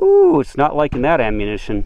Ooh, it's not liking that ammunition.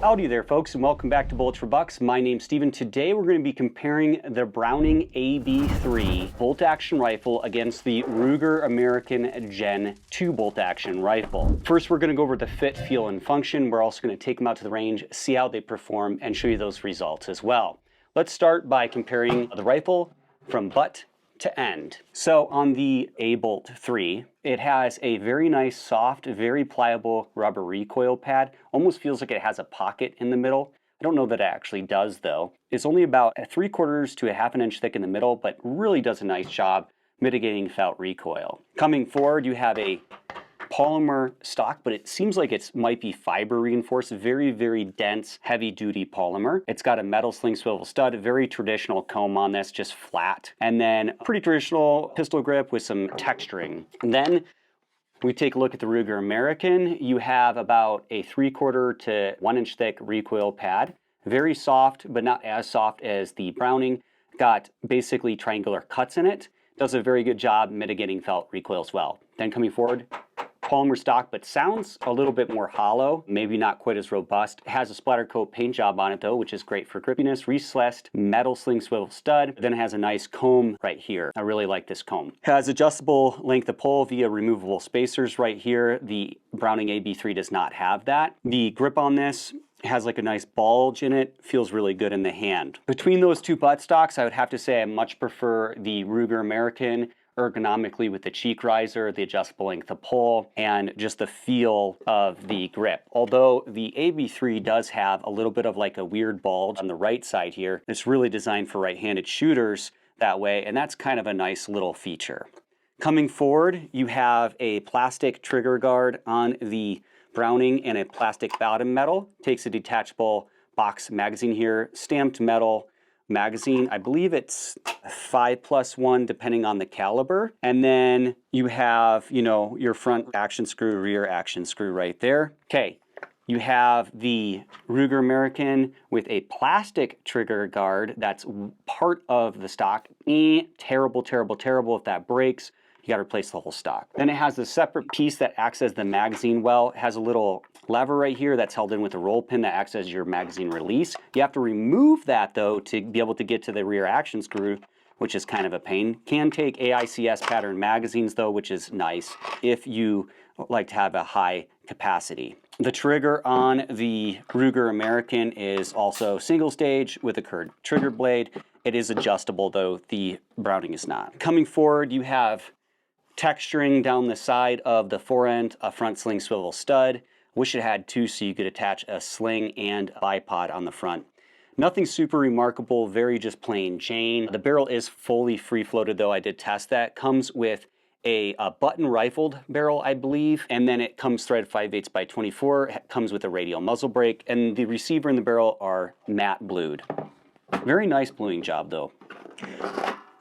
Howdy there folks, and welcome back to Bullets for Bucks. My name's Steven. Today we're going to be comparing the Browning AB3 bolt-action rifle against the Ruger American Gen 2 bolt-action rifle. First, we're going to go over the fit, feel, and function. We're also going to take them out to the range, see how they perform, and show you those results as well. Let's start by comparing the rifle from butt to end. So on the A-Bolt 3, it has a very nice, soft, very pliable rubber recoil pad. Almost feels like it has a pocket in the middle. I don't know that it actually does though. It's only about 3/4 to a 1/2 inch thick in the middle, but really does a nice job mitigating felt recoil. Coming forward, you have a polymer stock, but it seems like it might be fiber reinforced, very dense, heavy duty polymer. It's got a metal sling swivel stud, a very traditional comb on this, just flat. And then a pretty traditional pistol grip with some texturing. And then we take a look at the Ruger American. You have about a 3/4 to 1 inch thick recoil pad. Very soft, but not as soft as the Browning. Got basically triangular cuts in it. Does a very good job mitigating felt recoil as well. Then coming forward, polymer stock, but sounds a little bit more hollow, maybe not quite as robust. It has a splatter coat paint job on it though, which is great for grippiness. Recessed metal sling swivel stud. Then it has a nice comb right here. I really like this comb. Has adjustable length of pull via removable spacers right here. The Browning AB3 does not have that. The grip on this has like a nice bulge in it, feels really good in the hand. Between those two butt stocks, I would have to say I much prefer the Ruger American ergonomically with the cheek riser, the adjustable length of pull, and just the feel of the grip. Although the AB3 does have a little bit of like a weird bulge on the right side here. It's really designed for right-handed shooters that way, and that's kind of a nice little feature. Coming forward, you have a plastic trigger guard on the Browning and a plastic bottom metal. Takes a detachable box magazine here, stamped metal magazine. I believe it's 5+1 depending on the caliber. And then you have, you know, your front action screw, rear action screw right there. Okay, you have the Ruger American with a plastic trigger guard that's part of the stock. Terrible if that breaks. You got to replace the whole stock. Then it has a separate piece that acts as the magazine well. It has a little lever right here that's held in with a roll pin that acts as your magazine release. You have to remove that though to be able to get to the rear action screw, which is kind of a pain. Can take AICS pattern magazines though, which is nice if you like to have a high capacity. The trigger on the Ruger American is also single stage with a curved trigger blade. It is adjustable though, the Browning is not. Coming forward, you have texturing down the side of the forend, a front sling swivel stud. Wish it had two so you could attach a sling and a bipod on the front. Nothing super remarkable, very just plain Jane. The barrel is fully free floated though, I did test that. Comes with a button rifled barrel, I believe, and then it comes threaded 5/8 by 24. It comes with a radial muzzle brake, and the receiver and the barrel are matte blued. Very nice bluing job though.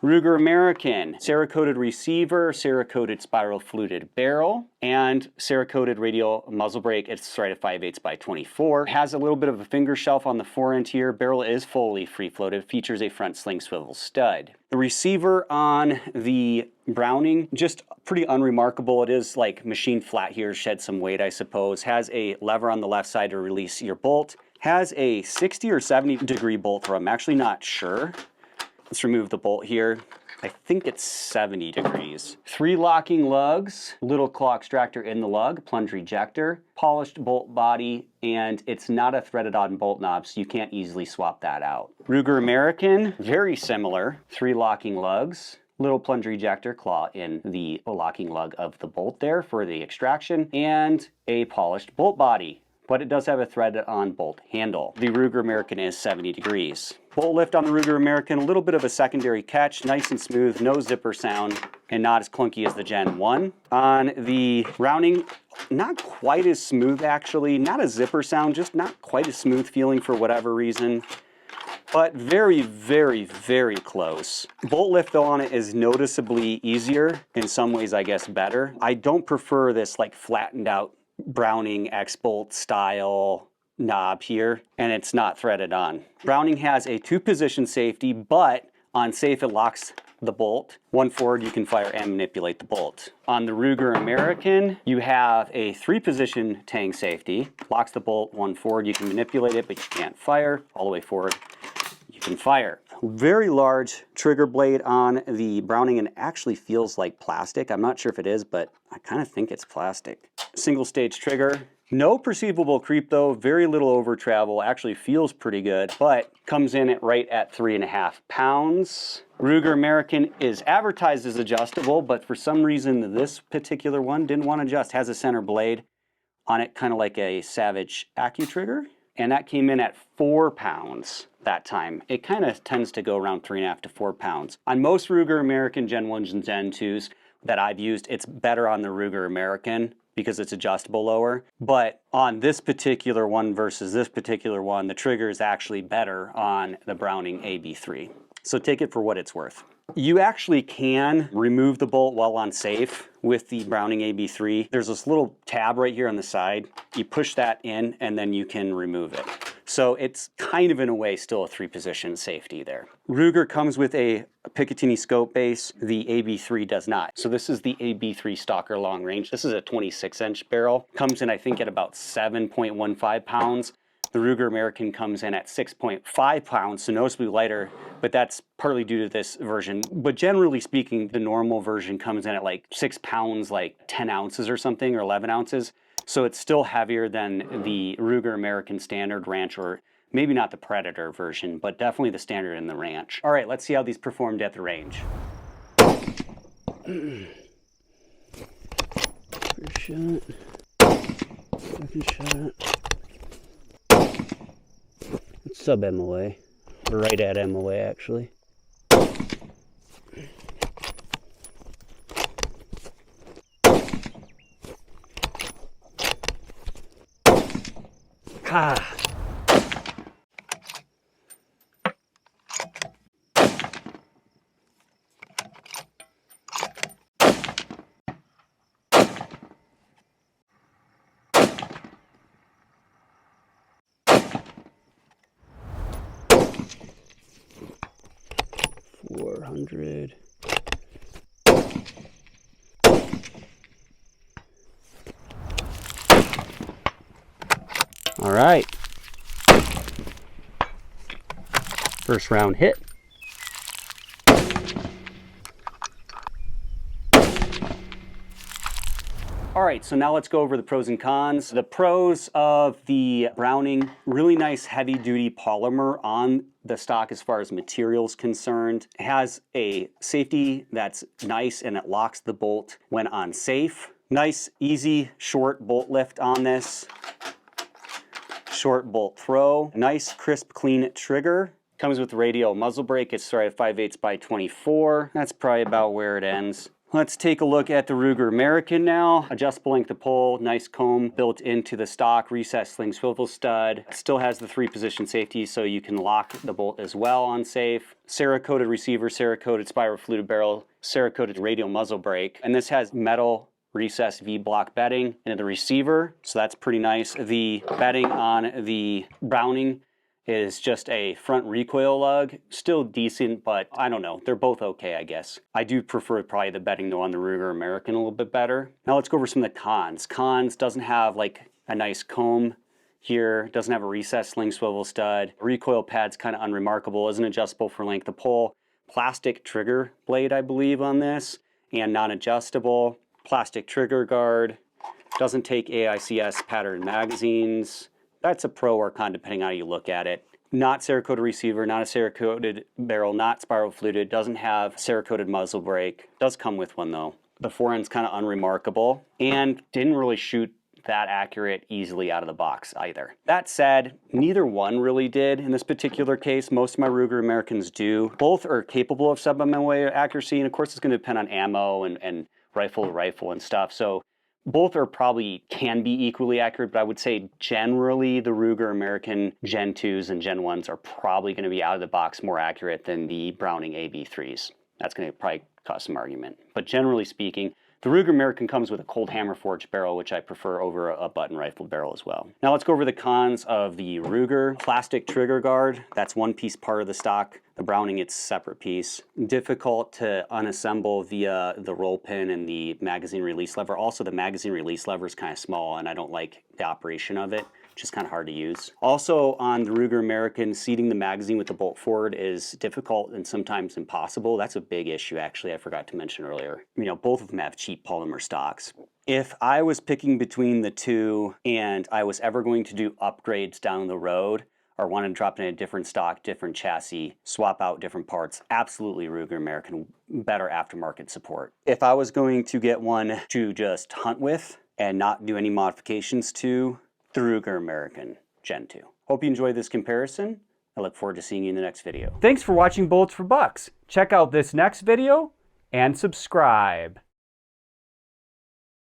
Ruger American, Cerakoted receiver, Cerakoted spiral fluted barrel, and Cerakoted radial muzzle brake. It's threaded 5/8 by 24. Has a little bit of a finger shelf on the forend here. Barrel is fully free floated. Features a front sling swivel stud. The receiver on the Browning, just pretty unremarkable. It is like machined flat here, shed some weight I suppose. Has a lever on the left side to release your bolt. Has a 60 or 70 degree bolt throw. I'm actually not sure. Let's remove the bolt here. I think it's 70 degrees. 3 locking lugs, little claw extractor in the lug, plunge rejector, polished bolt body, and it's not a threaded on bolt knob, so you can't easily swap that out. Ruger American, very similar. 3 locking lugs, little plunge rejector claw in the locking lug of the bolt there for the extraction, and a polished bolt body. But it does have a threaded on bolt handle. The Ruger American is 70 degrees. Bolt lift on the Ruger American, a little bit of a secondary catch, nice and smooth, no zipper sound, and not as clunky as the Gen 1. On the Browning, not quite as smooth actually, not a zipper sound, just not quite as smooth feeling for whatever reason. but very, very, very close. Bolt lift though on it is noticeably easier. In some ways, I guess, better. I don't prefer this like flattened out Browning X-Bolt style knob here, and it's not threaded on. Browning has a 2-position safety, but on safe it locks the bolt. One forward, you can fire and manipulate the bolt. On the Ruger American, you have a 3-position tang safety. Locks the bolt. One forward, you can manipulate it, but you can't fire. All the way forward, you can fire. Very large trigger blade on the Browning, and actually feels like plastic. I'm not sure if it is, but I kind of think it's plastic. Single stage trigger. No perceivable creep though, very little over travel, actually feels pretty good, but comes in at right at 3.5 pounds. Ruger American is advertised as adjustable, but for some reason this particular one didn't want to adjust. Has a center blade on it, kind of like a Savage AccuTrigger, and that came in at 4 pounds that time. It kind of tends to go around 3.5 to 4 pounds. On most Ruger American Gen 1s and Gen 2s that I've used, it's better on the Ruger American because it's adjustable lower. But on this particular one versus this particular one, the trigger is actually better on the Browning AB3. So take it for what it's worth. You actually can remove the bolt while on safe with the Browning AB3. There's this little tab right here on the side. You push that in and then you can remove it. So it's kind of in a way still a 3-position safety there. Ruger comes with a Picatinny scope base. The AB3 does not. So this is the AB3 Stalker long range. This is a 26-inch barrel. Comes in I think at about 7.15 pounds. The Ruger American comes in at 6.5 pounds, so noticeably lighter, but that's partly due to this version. But generally speaking, the normal version comes in at like 6 pounds, like 10 ounces or something, or 11 ounces. So it's still heavier than the Ruger American Standard Ranch, or maybe not the Predator version, but definitely the Standard and the Ranch. All right, let's see how these performed at the range. First shot, second shot. It's sub MOA, or right at MOA actually. Ah. $400. All right. First round hit. All right, so now let's go over the pros and cons. The pros of the Browning, really nice heavy duty polymer on the stock as far as materials concerned. It has a safety that's nice and it locks the bolt when on safe. Nice, easy, short bolt lift on this. Short bolt throw. Nice, crisp, clean trigger. Comes with radial muzzle brake. It's right at 5/8 by 24. That's probably about where it ends. Let's take a look at the Ruger American now. Adjustable length of pull, nice comb built into the stock, recessed sling swivel stud. Still has the 3-position safety, so you can lock the bolt as well on safe. Cerakoted receiver, Cerakoted spiral fluted barrel, Cerakoted radial muzzle brake. And this has metal recessed V-block bedding into the receiver, so that's pretty nice. The bedding on the Browning is just a front recoil lug. Still decent, but I don't know. They're both okay, I guess. I do prefer probably the bedding though on the Ruger American a little bit better. Now let's go over some of the cons. Cons, doesn't have like a nice comb here, doesn't have a recessed sling swivel stud. Recoil pad's kind of unremarkable, isn't adjustable for length of pull. Plastic trigger blade, I believe, on this, and non-adjustable. Plastic trigger guard. Doesn't take AICS pattern magazines. That's a pro or con depending on how you look at it. Not Cerakoted receiver, not a Cerakoted barrel, not spiral fluted, doesn't have Cerakoted muzzle brake. Does come with one though. The foreend's kind of unremarkable and didn't really shoot that accurate easily out of the box either. That said, neither one really did in this particular case. Most of my Ruger Americans do. Both are capable of sub-MOA accuracy, and of course it's going to depend on ammo and rifle to rifle and stuff. So Both are probably can be equally accurate, but I would say generally the Ruger American Gen 2s and Gen 1s are probably going to be out of the box more accurate than the Browning AB3s. That's going to probably cause some argument. But generally speaking, the Ruger American comes with a cold hammer forged barrel, which I prefer over a button rifle barrel as well. Now let's go over the cons of the Ruger. Plastic trigger guard, that's one piece part of the stock. The Browning, it's a separate piece. Difficult to unassemble via the roll pin and the magazine release lever. Also, the magazine release lever is kind of small and I don't like the operation of it. Just kind of hard to use. Also on the Ruger American, seating the magazine with the bolt forward is difficult and sometimes impossible. That's a big issue actually, I forgot to mention earlier. You know, both of them have cheap polymer stocks. If I was picking between the two and I was ever going to do upgrades down the road, or want to drop in a different stock, different chassis, swap out different parts, absolutely Ruger American, better aftermarket support. If I was going to get one to just hunt with and not do any modifications to, the Ruger American Gen 2. Hope you enjoyed this comparison. I look forward to seeing you in the next video. Thanks for watching Bullets for Bucks. Check out this next video and subscribe.